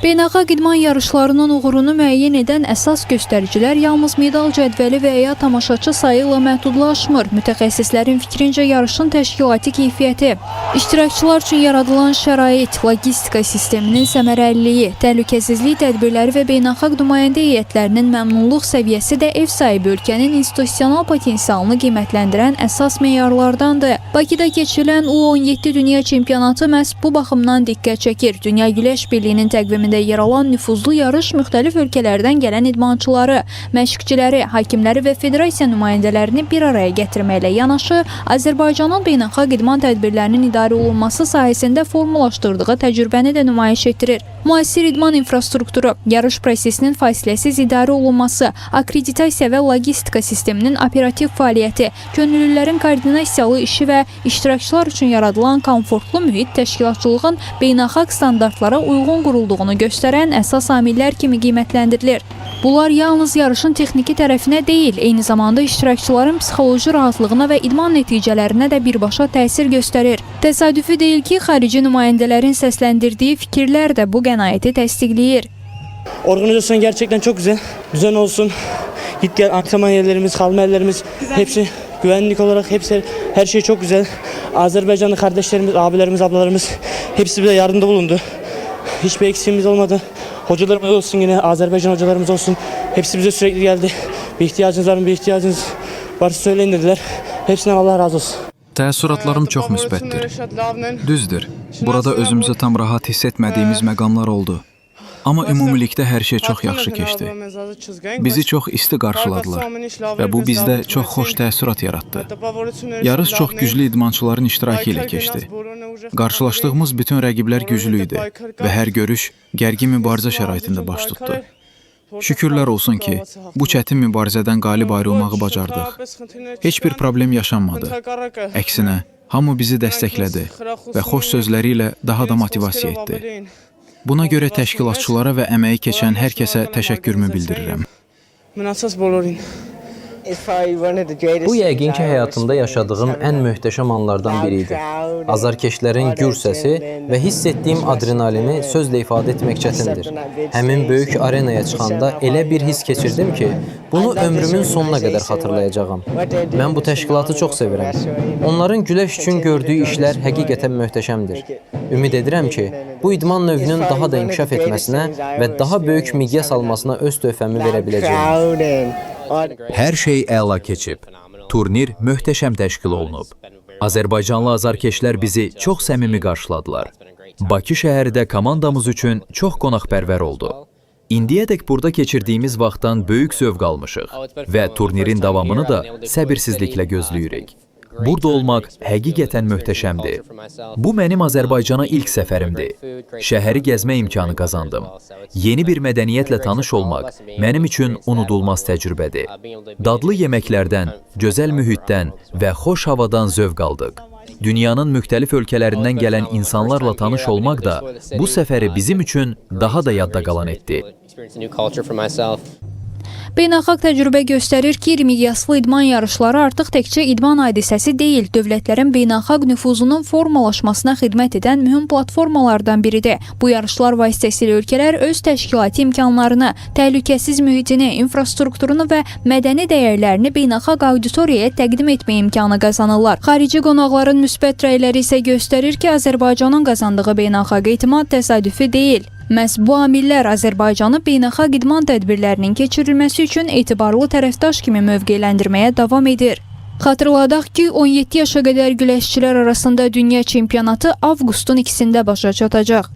Beynəlxalq idman yarışlarının uğurunu müəyyən edən əsas göstəricilər yalnız medal cədvəli və ya tamaşaçı sayı ilə məhdudlaşmır. Mütəxəssislərin fikrincə yarışın təşkilati keyfiyyəti, iştirakçılar üçün yaradılan şərait, logistika sisteminin səmərəliliyi, təhlükəsizlik tədbirləri və beynəlxalq nümayəndə heyətlərinin məmnunluq səviyyəsi də ev sahibi ölkənin institusional potensialını qiymətləndirən əsas meyarlardandır. Bakıda keçirilən U17 Dünya Çempionatı məhz bu baxımdan diqqət çəkir. Dünya Güləş Birliyinin təqvimində yer alan nüfuzlu yarış müxtəlif ölkələrdən gələn idmançıları, məşqçiləri, hakimləri və federasiya nümayəndələrini bir araya gətirməklə yanaşı, Azərbaycanın beynəlxalq idman tədbirlərinin idarə olunması sahəsində formalaşdırdığı təcrübəni də nümayiş etdirir. Müasir idman infrastrukturu, yarış prosesinin fasiləsiz idarə olunması, akreditasiya və logistika sisteminin operativ fəaliyyəti, könüllülərin koordinasiyalı işi və iştirakçılar üçün yaradılan komfortlu mühit təşkilatçılığın beynəlxalq standartlara uyğun qurulduğunu göstərən əsas amillər kimi qiymətləndirilir. Bunlar yalnız yarışın texniki tərəfinə deyil, eyni zamanda iştirakçıların psixoloji rahatlığına və idman nəticələrinə də birbaşa təsir göstərir. Təsadüfi deyil ki, xarici nümayəndələrin səsləndirdiyi fikirlər də bu qənaəti təsdiqləyir. Organizasyon gerçekten çok güzel. Düzen olsun. Git gel antrenman yerlerimiz, kalma yerlerimiz hepsi güvenlik olarak hepsi her şey çok güzel. Azerbaycanlı kardeşlerimiz, abilerimiz, ablalarımız hepsi bize yardımda bulundu. Hiçbir eksiğimiz olmadı. Hocalarımız olsun yine Azerbaycan hocalarımız olsun. Hepsi bize sürekli geldi. Bir ihtiyacınız var mı? Bir ihtiyacınız varsa söyleyin dediler. Hepsinden Allah razı olsun. Təəssüratlarım çox müsbətdir. Düzdür, burada özümüzü tam rahat hiss etmədiyimiz məqamlar oldu. Amma ümumilikdə hər şey çox yaxşı keçdi. Bizi çox isti qarşıladılar və bu bizdə çox xoş təəssürat yaratdı. Yarış çox güclü idmançıların iştirakı ilə keçdi. Qarşılaşdığımız bütün rəqiblər güclü idi və hər görüş gərgin mübarizə şəraitində baş tutdu. Şükürlər olsun ki, bu çətin mübarizədən qalib ayrılmağı bacardıq. Heç bir problem yaşanmadı. Əksinə, hamı bizi dəstəklədi və xoş sözləri ilə daha da motivasiya etdi. Buna görə təşkilatçılara və əməyi keçən hər kəsə təşəkkürümü bildirirəm. Bu yəqin ki, həyatımda yaşadığım ən möhtəşəm anlardan biri idi. Azarkeşlərin gür səsi və hiss etdiyim adrenalini sözlə ifadə etmək çətindir. Həmin böyük arenaya çıxanda elə bir hiss keçirdim ki, bunu ömrümün sonuna qədər xatırlayacağam. Mən bu təşkilatı çox sevirəm. Onların Güləş üçün gördüyü işlər həqiqətən möhtəşəmdir. Ümid edirəm ki, bu idman növünün daha da inkişaf etməsinə və daha böyük miqyas almasına öz töhfəmi verə biləcəyim. Hər şey əla keçib. Turnir möhtəşəm təşkil olunub. Azərbaycanlı azarkeşlər bizi çox səmimi qarşıladılar. Bakı şəhəri də komandamız üçün çox qonaqpərvər oldu. İndiyədək burada keçirdiyimiz vaxtdan böyük zövq almışıq və turnirin davamını da səbirsizliklə gözləyirik. Burada olmaq həqiqətən möhtəşəmdir. Bu mənim Azərbaycana ilk səfərimdir. Şəhəri gəzmə imkanı qazandım. Yeni bir mədəniyyətlə tanış olmaq mənim üçün unudulmaz təcrübədir. Dadlı yeməklərdən, gözəl mühitdən və xoş havadan zövq aldıq. Dünyanın müxtəlif ölkələrindən gələn insanlarla tanış olmaq da bu səfəri bizim üçün daha da yadda qalan etdi. Beynəlxalq təcrübə göstərir ki, miqyaslı idman yarışları artıq təkcə idman hadisəsi deyil, dövlətlərin beynəlxalq nüfuzunun formalaşmasına xidmət edən mühüm platformalardan biridir. Bu yarışlar vasitəsilə ölkələr öz təşkilati imkanlarını, təhlükəsiz mühitini, infrastrukturunu və mədəni dəyərlərini beynəlxalq auditoriyaya təqdim etmə imkanı qazanırlar. Xarici qonaqların müsbət rəyləri isə göstərir ki, Azərbaycanın qazandığı beynəlxalq etimad təsadüfi deyil. Məhz bu amillər Azərbaycanı beynəlxalq idman tədbirlərinin keçirilməsi üçün etibarlı tərəfdaş kimi mövqeləndirməyə davam edir. Xatırladaq ki, 17 yaşa qədər güləşçilər arasında dünya çempionatı avqustun 2-də başa çatacaq.